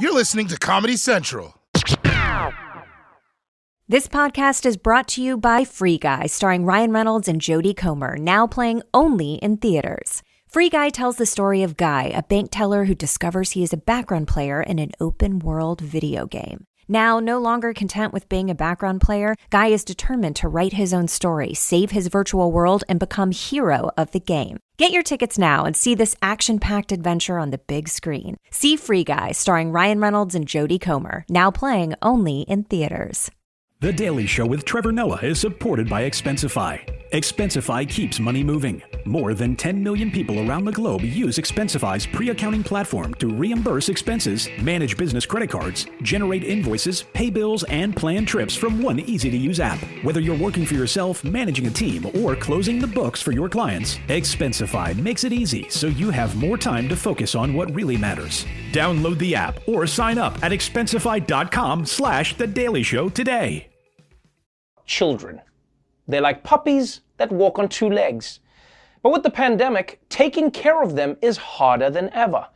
You're listening to Comedy Central. This podcast is brought to you by Free Guy, starring Ryan Reynolds and Jodie Comer, now playing only in theaters. Free Guy tells the story of Guy, a bank teller who discovers he is a background player in an open-world video game. Now, no longer content with being a background player, Guy is determined to write his own story, save his virtual world, and become hero of the game. Get your tickets now and see this action-packed adventure on the big screen. See Free Guy, starring Ryan Reynolds and Jodie Comer, now playing only in theaters. The Daily Show with Trevor Noah is supported by Expensify. Expensify keeps money moving. More than 10 million people around the globe use Expensify's pre-accounting platform to reimburse expenses, manage business credit cards, generate invoices, pay bills, and plan trips from one easy-to-use app. Whether you're working for yourself, managing a team, or closing the books for your clients, Expensify makes it easy so you have more time to focus on what really matters. Download the app or sign up at expensify.com/The Daily Show today. Children. They're like puppies that walk on two legs. But with the pandemic, taking care of them is harder than ever.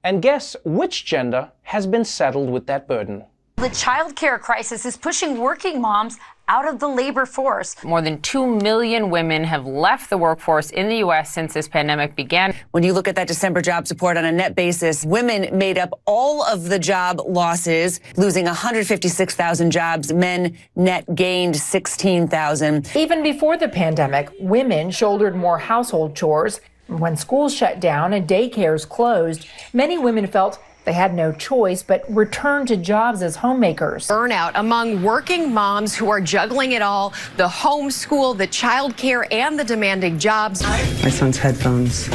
And guess which gender has been saddled with that burden? The childcare crisis is pushing working moms out of the labor force. More than 2 million women have left the workforce in the U.S. since this pandemic began. When you look at that December jobs report on a net basis, women made up all of the job losses, losing 156,000 jobs. Men net gained 16,000. Even before the pandemic, women shouldered more household chores. When schools shut down and daycares closed, many women felt they had no choice but returned to jobs as homemakers. Burnout among working moms who are juggling it all, the homeschool, the childcare, and the demanding jobs. My son's headphones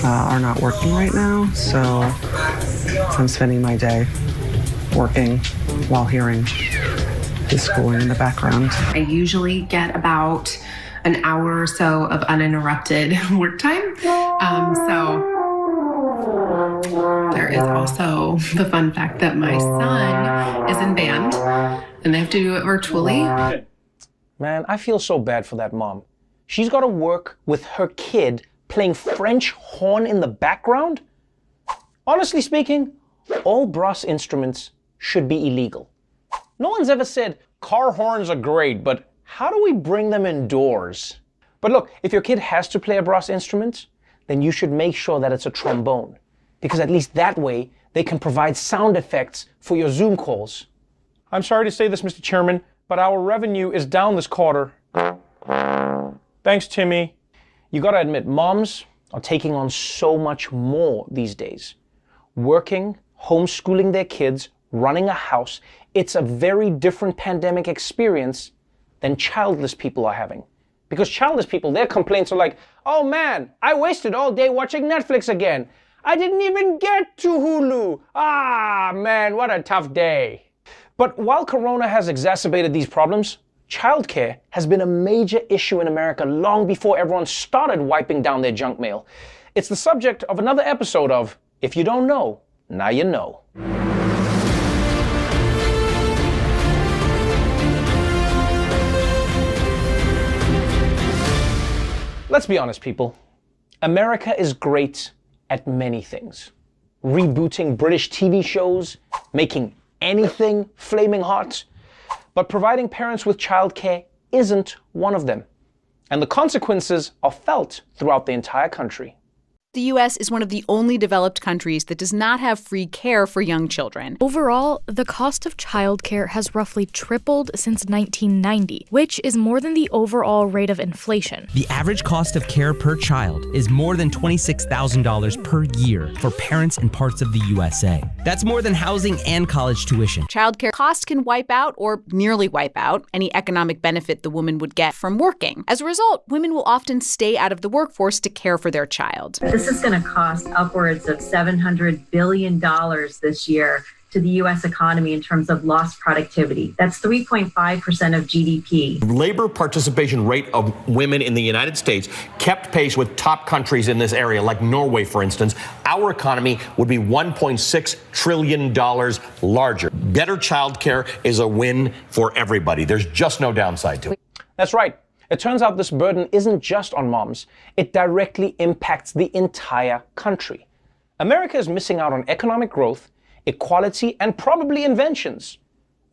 are not working right now, so I'm spending my day working while hearing his schooling in the background. I usually get about an hour or so of uninterrupted work time. There is also the fun fact that my son is in band and they have to do it virtually. Man, I feel so bad for that mom. She's got to work with her kid playing French horn in the background? Honestly speaking, all brass instruments should be illegal. No one's ever said car horns are great, but how do we bring them indoors? But look, if your kid has to play a brass instrument, then you should make sure that it's a trombone. Because at least that way, they can provide sound effects for your Zoom calls. I'm sorry to say this, Mr. Chairman, but our revenue is down this quarter. Thanks, Timmy. You gotta admit, moms are taking on so much more these days. Working, homeschooling their kids, running a house, it's a very different pandemic experience than childless people are having. Because childless people, their complaints are like, oh man, I wasted all day watching Netflix again. I didn't even get to Hulu. Ah, man, what a tough day. But while Corona has exacerbated these problems, childcare has been a major issue in America long before everyone started wiping down their junk mail. It's the subject of another episode of If You Don't Know, Now You Know. Let's be honest, people. America is great at many things. Rebooting British TV shows, making anything flaming hot. But providing parents with childcare isn't one of them. And the consequences are felt throughout the entire country. The U.S. is one of the only developed countries that does not have free care for young children. Overall, the cost of childcare has roughly tripled since 1990, which is more than the overall rate of inflation. The average cost of care per child is more than $26,000 per year for parents in parts of the USA. That's more than housing and college tuition. Childcare costs can wipe out, or nearly wipe out, any economic benefit the woman would get from working. As a result, women will often stay out of the workforce to care for their child. This is going to cost upwards of $700 billion this year to the U.S. economy in terms of lost productivity. That's 3.5% of GDP. Labor participation rate of women in the United States kept pace with top countries in this area, like Norway, for instance. Our economy would be $1.6 trillion larger. Better childcare is a win for everybody. There's just no downside to it. That's right. It turns out this burden isn't just on moms. It directly impacts the entire country. America is missing out on economic growth, equality, and probably inventions.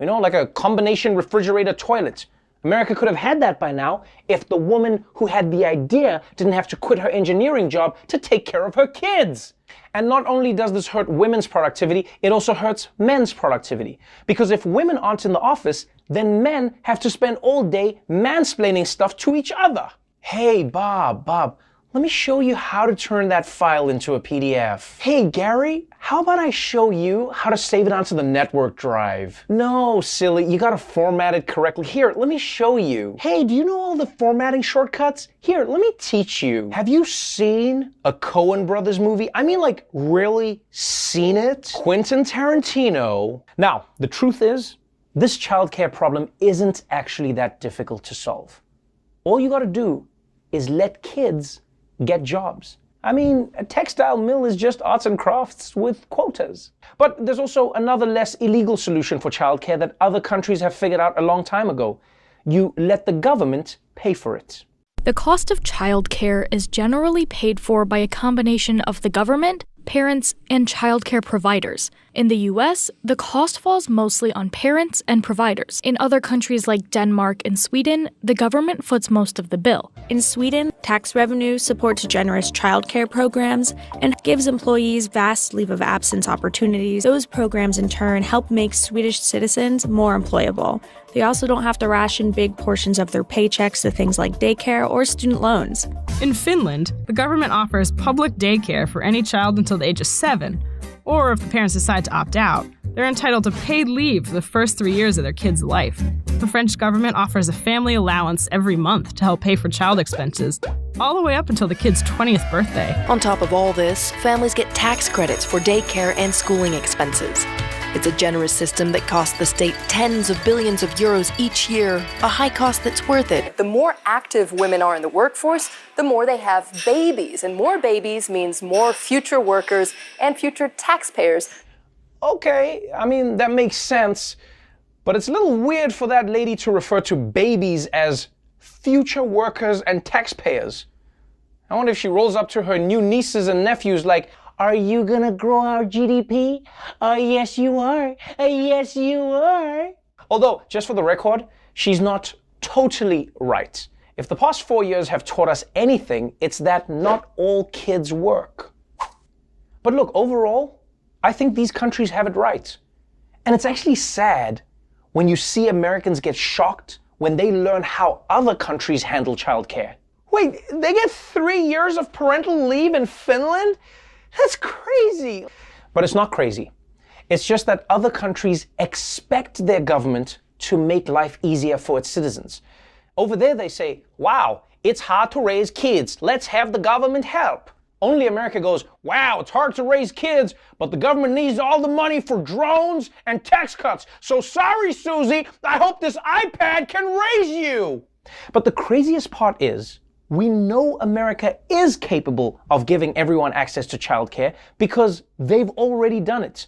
You know, like a combination refrigerator toilet. America could have had that by now if the woman who had the idea didn't have to quit her engineering job to take care of her kids. And not only does this hurt women's productivity, it also hurts men's productivity. Because if women aren't in the office, then men have to spend all day mansplaining stuff to each other. Hey, Bob, let me show you how to turn that file into a PDF. Hey, Gary, how about I show you how to save it onto the network drive? No, silly, you gotta format it correctly. Here, let me show you. Hey, do you know all the formatting shortcuts? Here, let me teach you. Have you seen a Coen Brothers movie? I mean, like, really seen it? Quentin Tarantino. Now, the truth is, this childcare problem isn't actually that difficult to solve. All you gotta do is let kids get jobs. I mean, a textile mill is just arts and crafts with quotas. But there's also another less illegal solution for childcare that other countries have figured out a long time ago. You let the government pay for it. The cost of childcare is generally paid for by a combination of the government, parents, and childcare providers. In the US, the cost falls mostly on parents and providers. In other countries like Denmark and Sweden, the government foots most of the bill. In Sweden, tax revenue supports generous childcare programs and gives employees vast leave of absence opportunities. Those programs in turn help make Swedish citizens more employable. They also don't have to ration big portions of their paychecks to things like daycare or student loans. In Finland, the government offers public daycare for any child until the age of 7. Or if the parents decide to opt out, they're entitled to paid leave for the first 3 years of their kid's life. The French government offers a family allowance every month to help pay for child expenses, all the way up until the kid's 20th birthday. On top of all this, families get tax credits for daycare and schooling expenses. It's a generous system that costs the state tens of billions of euros each year, a high cost that's worth it. The more active women are in the workforce, the more they have babies, and more babies means more future workers and future taxpayers. Okay, I mean, that makes sense, but it's a little weird for that lady to refer to babies as future workers and taxpayers. I wonder if she rolls up to her new nieces and nephews like, "Are you gonna grow our GDP? Yes you are. Yes you are." Although, just for the record, she's not totally right. If the past 4 years have taught us anything, it's that not all kids work. But look, overall, I think these countries have it right. And it's actually sad when you see Americans get shocked when they learn how other countries handle childcare. Wait, they get 3 years of parental leave in Finland? That's crazy. But it's not crazy. It's just that other countries expect their government to make life easier for its citizens. Over there they say, wow, it's hard to raise kids. Let's have the government help. Only America goes, wow, it's hard to raise kids, but the government needs all the money for drones and tax cuts. So sorry, Susie, I hope this iPad can raise you. But the craziest part is, we know America is capable of giving everyone access to childcare because they've already done it,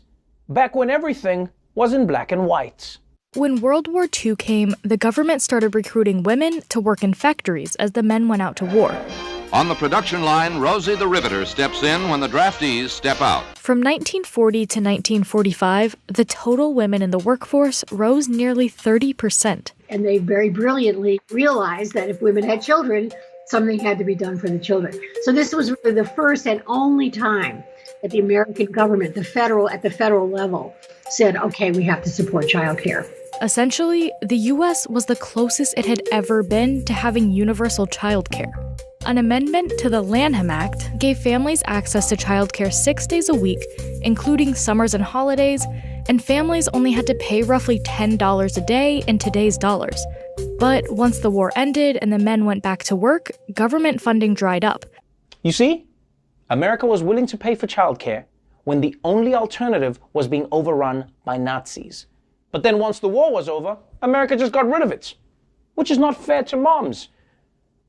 back when everything was in black and white. When World War II came, the government started recruiting women to work in factories as the men went out to war. On the production line, Rosie the Riveter steps in when the draftees step out. From 1940 to 1945, the total women in the workforce rose nearly 30%. And they very brilliantly realized that if women had children, something had to be done for the children. So this was really the first and only time that the American government, at the federal level, said, okay, we have to support childcare. Essentially, the U.S. was the closest it had ever been to having universal childcare. An amendment to the Lanham Act gave families access to childcare 6 days a week, including summers and holidays, and families only had to pay roughly $10 a day in today's dollars. But once the war ended and the men went back to work, government funding dried up. You see, America was willing to pay for childcare when the only alternative was being overrun by Nazis. But then once the war was over, America just got rid of it, which is not fair to moms.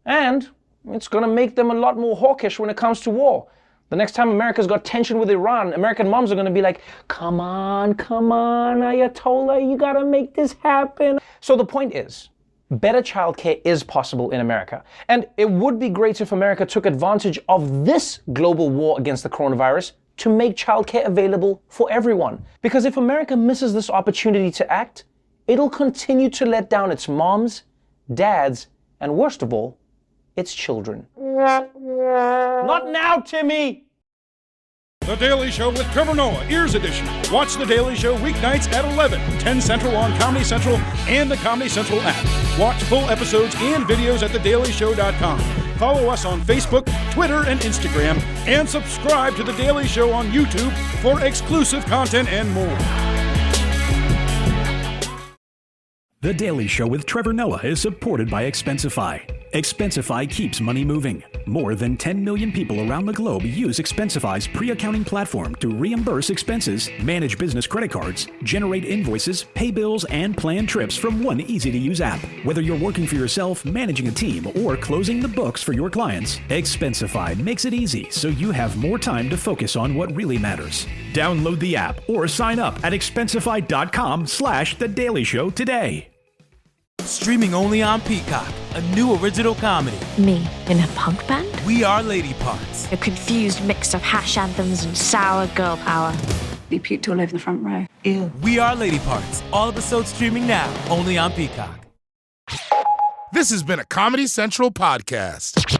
And it's going to make them a lot more hawkish when it comes to war. The next time America's got tension with Iran, American moms are going to be like, come on, Ayatollah, you got to make this happen. So the point is, better childcare is possible in America. And it would be great if America took advantage of this global war against the coronavirus to make childcare available for everyone. Because if America misses this opportunity to act, it'll continue to let down its moms, dads, and worst of all, its children. Not now, Timmy! The Daily Show with Trevor Noah, Ears Edition. Watch The Daily Show weeknights at 11, 10 Central on Comedy Central and the Comedy Central app. Watch full episodes and videos at thedailyshow.com. Follow us on Facebook, Twitter, and Instagram, and subscribe to The Daily Show on YouTube for exclusive content and more. The Daily Show with Trevor Noah is supported by Expensify. Expensify keeps money moving. More than 10 million people around the globe use Expensify's pre-accounting platform to reimburse expenses, manage business credit cards, generate invoices, pay bills, and plan trips from one easy-to-use app. Whether you're working for yourself, managing a team, or closing the books for your clients, Expensify makes it easy so you have more time to focus on what really matters. Download the app or sign up at expensify.com/The Daily Show today. Streaming only on Peacock, a new original comedy. Me in a punk band? We Are Lady Parts. A confused mix of hash anthems and sour girl power. You puked all over the front row. Ew. We Are Lady Parts. All episodes streaming now, only on Peacock. This has been a Comedy Central podcast.